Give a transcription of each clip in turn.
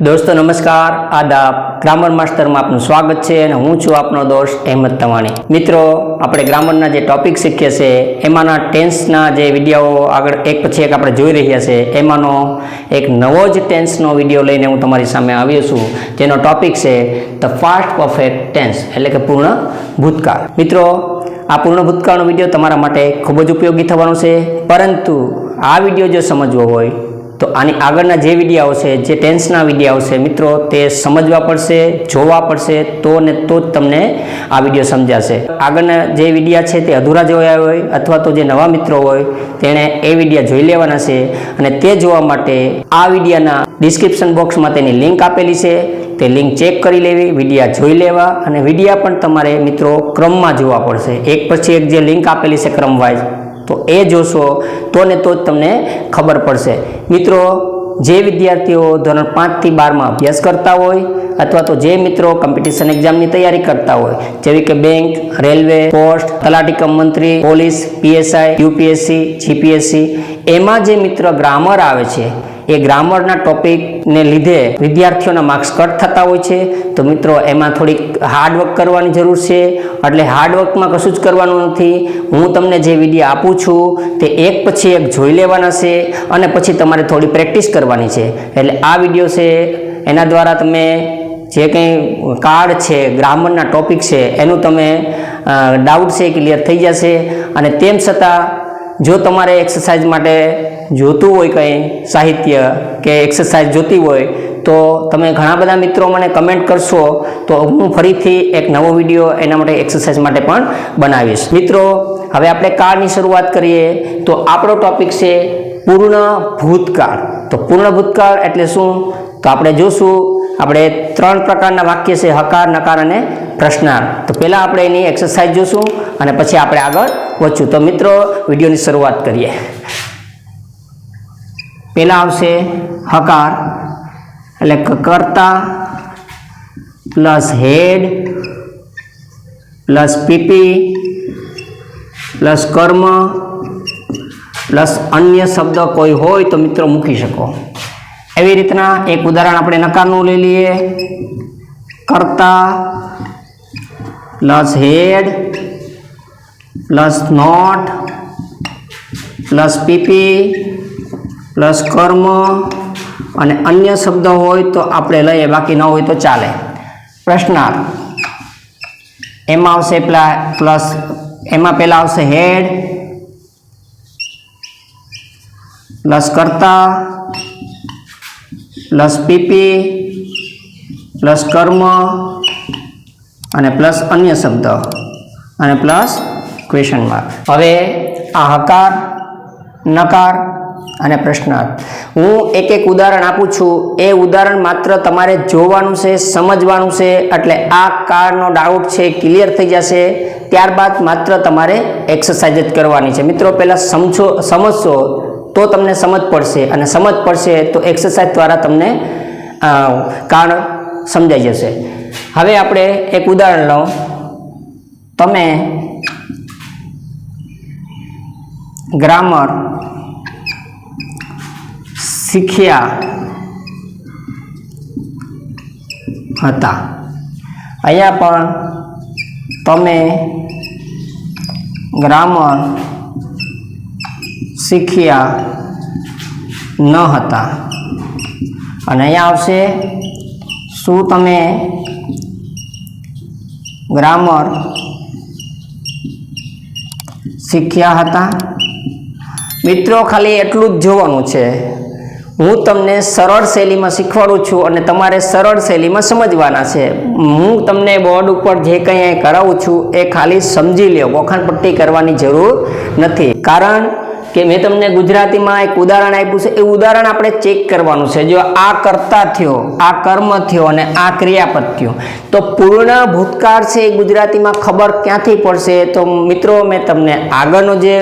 दोस्तों नमस्कार आदाब ग्रामर मास्टर में आपનું સ્વાગત છે અને હું છું આપનો દોસ્ત અહેમદ તવાણી। મિત્રો આપણે ગ્રામરના જે ટોપિક શીખીએ છે એમાંના ટેન્સના જે વિડિયો આગળ એક પછી એક આપણે જોઈ રહ્યા છે એમાંનો એક નવો જ ટેન્સનો વિડિયો લઈને હું તમારી સામે આવ્યો છું જેનો ટોપિક છે ધ પાસ્ટ પરફેક્ટ ટેન્સ એટલે કે પૂર્ણ ભૂતકાળ। મિત્રો આ પૂર્ણ ભૂતકાળનો વિડિયો તમારા માટે ખૂબ જ ઉપયોગી થવાનો છે, પરંતુ આ વિડિયો જો સમજવો હોય तो आनी आगळना जे विडियो है जे टेन्सना विडियो है मित्रों ते समझवा पड़शे, जोवा पड़शे तो ने तो ज तमने आ विडियो समजाशे। आगळना जे विडियो है ते अधूरा जोया होय अथवा तो जे नवा मित्रों होय तेणे ए विडियो जोई लेवाना छे अने ते जोवा माटे आ विडियोना डिस्क्रिप्शन बॉक्स में तेनी लिंक आपेली छे ते लिंक चेक करी लेवी, विडियो जोई लेवा अने विडियो पण तमारे मित्रों क्रम में जोवा पड़शे। एक पछी एक जे लिंक आपेली छे क्रम वाइज तो ए जोशो तो ने तो तमने खबर पड़शे। मित्रों जे विद्यार्थीओ धोरण 5 થી 12 में अभ्यास करता होय अथवा तो जे मित्रों कॉम्पिटिशन एग्जाम की तैयारी करता होय जेवी के बैंक, रेलवे, पोस्ट, तलाटी कम मंत्री, पुलिस, पीएसआई, यूपीएससी, जीपीएससी एमां जे मित्र ग्रामर आवे छे ए ग्रामरना टॉपिक ने लीधे विद्यार्थीओना मार्क्स कट थता होय छे। तो मित्रों एमां थोड़ी हार्डवर्क करवानी जरूर छे एटले हार्डवर्क में कशुं ज करवानुं नथी। हूँ तमने जे विडियो आपूं छुं ते एक पछी एक जोई लेवाना छे अने पछी तमारे थोड़ी प्रेक्टिस करवानी छे। एटले आ विडियो छे एना द्वारा तमे जे कंई कार्ड छे ग्रामरना टॉपिक छे एनुं तमे डाउट छे क्लियर थई जशे। अने तेम छतां जो तमारे एक्सरसाइज माटे जोतुं होय कंई साहित्य के एक्सरसाइज जोती होय तो तमे घणा बधा मित्रों मने कमेंट करशो तो हूँ फरीथी एक नवो विडियो एना माटे एक्सरसाइज माटे पण बनावीश। मित्रों हवे आपणे कार्डनी शरूआत करीए तो आपणो टॉपिक छे पूर्ण भूतकाळ। तो पूर्ण भूतकाळ एटले शुं तो आपणे जोशुं આપણે ત્રણ પ્રકારના વાક્ય છે હકાર, નકાર અને પ્રશ્નાર્થ। તો પહેલા આપણે એની એક્સરસાઇઝ જોશું અને પછી આપણે આગળ વધશું। તો મિત્રો વિડિયોની શરૂઆત કરીએ। પહેલા આવશે હકાર એટલે કર્તા plus had plus PP plus કર્મ પ્લસ અન્ય શબ્દ કોઈ હોય તો મિત્રો મૂકી શકો। एवी रीतना एक उदाहरण अपने नकारनु ले लीए कर्ता plus head plus not plus PP plus कर्म अने अन्य शब्द होय तो आपणे लईए बाकी न होय तो चाले। प्रश्नार्थ एमां आवशे प्लस एमां पहेला आवशे हेड प्लस कर्ता प्लस पीपी प्लस कर्म अने प्लस अन्य शब्द अने प्लस क्वेश्चन मार्क। हवे आ हकार, नकार अने प्रश्नार्थ हूँ एक एक उदाहरण आपू छूं। ए उदाहरण मात्र तमारे जोवानुं छे, समजवानुं छे एटले आ कारनो डाउट छे क्लियर थई जशे। त्यारबाद मात्र तमारे एक्सरसाइज ज करवानी छे। मित्रों पहेला समझशो तो तमने समझ पड़शे अने समझ पड़शे तो एक्सरसाइज द्वारा तमने कारण समझाई जशे। हवे आपणे एक उदाहरण लो। तमे ग्रामर शीख्या हता, अहींया पण तमे ग्रामर शीख्या न हता अने अहींया आवशे शुं तमे ग्रामर शीख्या हता। मित्रों खाली एटलुं ज जोवानुं छे। हूँ तमने सरल शैली में शीखवाडुं छुं अने तमारे सरल शैली में समझवाना छे। हूँ तमने बोर्ड पर जे कंई करावुं छुं ए खाली समझी लो, वखाण पट्टी करवानी जरूर नथी। कारण कि मैं तमने गुजराती में एक उदाहरण आप्युं छे, ए उदाहरण आपणे चेक करवानुं छे। जो आ कर्ता थयो, आ कर्म थयो अने आ क्रियापद थयो तो पूर्ण भूतकाळ छे गुजराती में खबर क्यांथी पड़शे। तो मित्रों मैं तमने आगळनो जे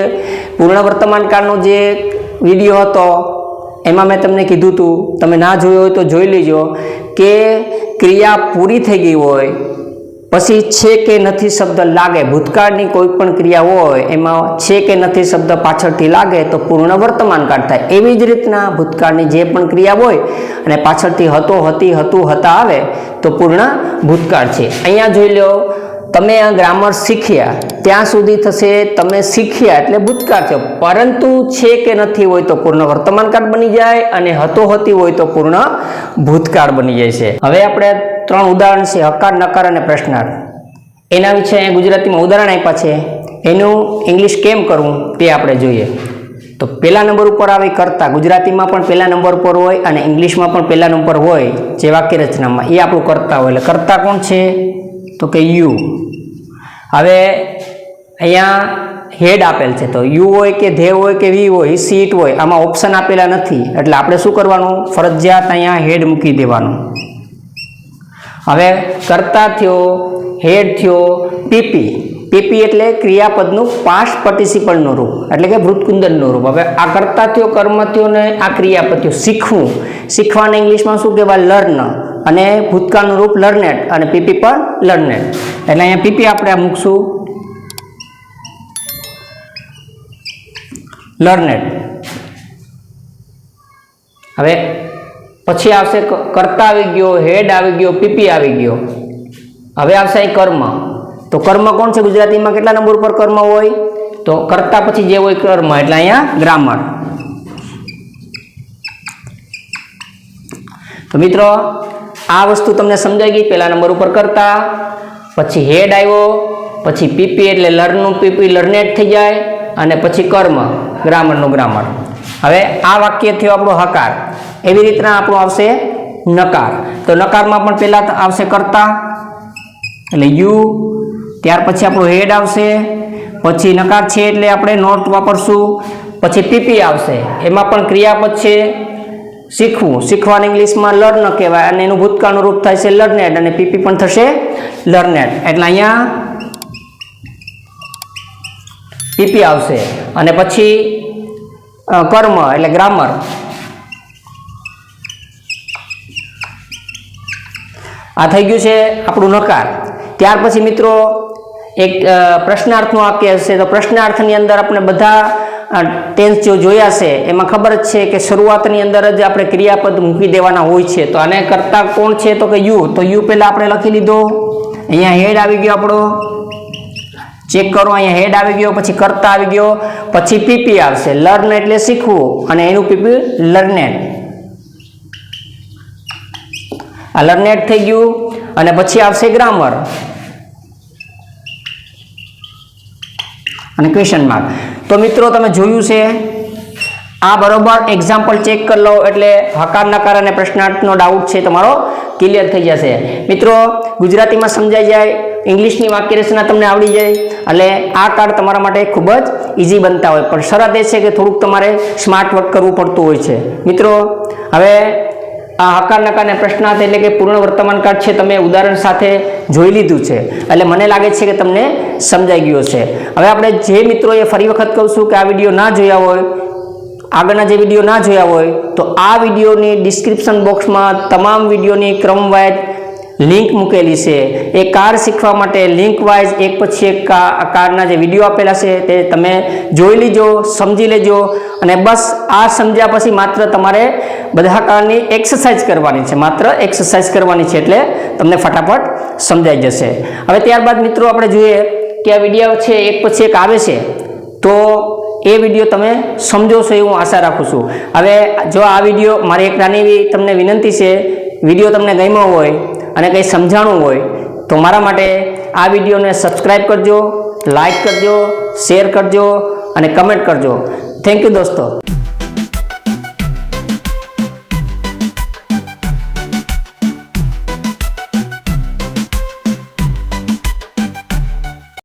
पूर्ण वर्तमान काळनो जे विडियो हतो एमां मैं तमने कीधुं हतुं, तमे ना जोयो होय तो जोई लेजो कि क्रिया पूरी थई गई होय પછી છે કે નથી શબ્દ લાગે, ભૂતકાળની કોઈ પણ ક્રિયા હોય એમાં છે કે નથી શબ્દ પાછળથી લાગે તો પૂર્ણ વર્તમાન કાળ થાય. એવી જ રીતના ભૂતકાળની જે પણ ક્રિયા હોય અને પાછળથી હતો, હતી, હતું, હતા આવે તો પૂર્ણ ભૂતકાળ છે. અહીંયા જોઈ લો, તમે આ ગ્રામર શીખ્યા ત્યાં સુધી થશે તમે શીખ્યા એટલે ભૂતકાળ છે, પરંતુ છે કે નથી હોય તો પૂર્ણ વર્તમાન કાળ બની જાય અને હતો, હતી હોય તો પૂર્ણ ભૂતકાળ બની જાય છે. હવે આપણે 3 ઉદાહરણ છે, હકાર, નકાર અને પ્રશ્નાર્થ. એના વિશે ગુજરાતીમાં ઉદાહરણ આપ્યા છે, એનું ઇંગ્લિશ કેમ કરવું તે આપણે જોઈએ. તો પહેલા નંબર ઉપર આવે કર્તા. ગુજરાતીમાં પણ પહેલા નંબર પર હોય અને ઇંગ્લિશમાં પણ પહેલા નંબર હોય જે વાક્ય રચનામાં, એ આપણું કર્તા હોય. એટલે કર્તા કોણ છે તો કે યુ. હવે અહીંયા હેડ આપેલ છે, તો યુ હોય કે ધે હોય કે વી હોય, સીટ હોય, આમાં ઓપ્શન આપેલા નથી એટલે આપણે શું કરવાનું, ફરજિયાત અહીંયા હેડ મૂકી દેવાનું. હવે કર્તા થયો, હેડ થયો, પીપી. પીપી એટલે ક્રિયાપદનું પાસ્ટ પાર્ટિસિપલનું રૂપ એટલે કે વૃત્તકુંદનનું રૂપ. હવે આ કર્તા થયો, કર્મ થયો ને આ ક્રિયાપદ થયો. શીખવું, શીખવાને ઇંગ્લિશમાં શું કહેવાય, લર્ન, અને ભૂતકાળનું રૂપ લર્નેડ અને પીપી પણ લર્નેડ. એટલે અહીંયા પીપી આપણે મૂકશું લર્નેડ. હવે પછી આવશે કર્તા આવી ગયો, હેડ આવી ગયો, પીપી આવી ગયો. હવે આવશે અહીં કર્મ. તો કર્મ કોણ છે ગુજરાતીમાં, કેટલા નંબર ઉપર કર્મ હોય તો કર્તા પછી જે હોય કર્મ, એટલે અહીંયા ગ્રામર. તો મિત્રો આ વસ્તુ તમને સમજાઈ ગઈ. પહેલા નંબર ઉપર કર્તા, પછી હેડ આવ્યો, પછી પીપી એટલે લર્નનું પીપી લર્નેડ થઈ જાય, અને પછી કર્મ ગ્રામરનું ગ્રામર. હવે આ વાક્ય થયો આપણો હકાર. એવી રીતના આપણું આવશે નકાર. તો નકારમાં પણ પહેલા આવશે કર્તા એટલે યુ, ત્યાર પછી આપણું હેડ આવશે, પછી નકાર છે એટલે આપણે નોટ વાપરશું, પછી પીપી આવશે, એમાં પણ ક્રિયાપદ છે શીખવું. શીખવાને ઇંગ્લિશમાં લર્ન કહેવાય અને એનું ભૂતકાળનું રૂપ થાય છે લર્નેડ અને પીપી પણ થશે લર્નેડ. એટલે અહીંયા પીપી આવશે અને પછી કર્મ એટલે ગ્રામર. આ થઈ ગયું છે આપણું નકાર. ત્યાર પછી મિત્રો એક પ્રશ્નાર્થનું વાક્ય હશે. તો પ્રશ્નાર્થની અંદર આપણે બધા ટેન્સ જો જોયા છે એમાં ખબર જ છે કે શરૂઆતની અંદર જ આપણે ક્રિયાપદ મૂકી દેવાના હોય છે. તો આને કરતા કોણ છે તો કે યુ. તો યુ પહેલા આપણે લખી લીધો. અહીંયા હેડ આવી ગયો આપણો, ચેક કરો, અહીંયા હેડ આવી ગયો, પછી કર્તા આવી ગયો, પછી પીપી આવશે. લર્ન એટલે શીખવું અને એનું પીપી લર્નેડ. આ લર્નેડ થઈ ગયું અને પછી આવશે ગ્રામર અને ક્વેશ્ચન માર્ક. તો મિત્રો તમે જોયું છે આ બરોબર એક્ઝામ્પલ ચેક કરી લો એટલે હકાર, નકાર અને પ્રશ્નાર્થનો ડાઉટ છે તમારો ક્લિયર થઈ જશે. મિત્રો ગુજરાતીમાં સમજાઈ જાય, ઇંગ્લિશની વાક્ય રચના તમને આવડી જાય એટલે આ કાર્ડ તમારા માટે ખૂબ જ ઇઝી બનતા હોય. પણ શરત એ છે કે થોડુંક તમારે સ્માર્ટ વર્ક કરવું પડતું હોય છે. મિત્રો હવે આ હકાર, નકાર અને પ્રશ્નાર્થ એટલે કે પૂર્ણ વર્તમાન કાળ છે, તમે ઉદાહરણ સાથે જોઈ લીધું છે એટલે મને લાગે છે કે તમને સમજાઈ ગયો છે. હવે આપણે જે મિત્રોએ ફરી વખત કહું છું કે આ વિડીયો ના જોયા હોય, આગળના જે વિડીયો ના જોયા હોય તો આ વિડીયોની ડિસ્ક્રિપ્શન બોક્સમાં તમામ વિડીયોની ક્રમવાઇઝ લિંક મૂકેલી છે. એ કાર શીખવા માટે લિંક વાઇઝ એક પછી એક કારના જે વિડીયો આપેલા છે તે તમે જોઈ લીજો, સમજી લેજો અને બસ આ સમજ્યા પછી માત્ર તમારે બધા કારની એક્સરસાઇઝ કરવાની છે, માત્ર એક્સરસાઇઝ કરવાની છે એટલે તમને ફટાફટ સમજાઈ જશે. હવે ત્યારબાદ મિત્રો આપણે જોઈએ કે આ વિડીયો છે એક પછી એક આવે છે તો એ વિડીયો તમે સમજો છો એવું આશા રાખું છું. હવે જો આ વિડીયો, મારી એક નાની એવી તમને વિનંતી છે, વિડીયો તમને ગમ્યો હોય અને કંઈ સમજાણું હોય તો મારા માટે આ વિડીયોને સબસ્ક્રાઈબ કરજો, લાઈક કરજો, શેર કરજો અને કમેન્ટ કરજો. થેન્ક યુ દોસ્તો.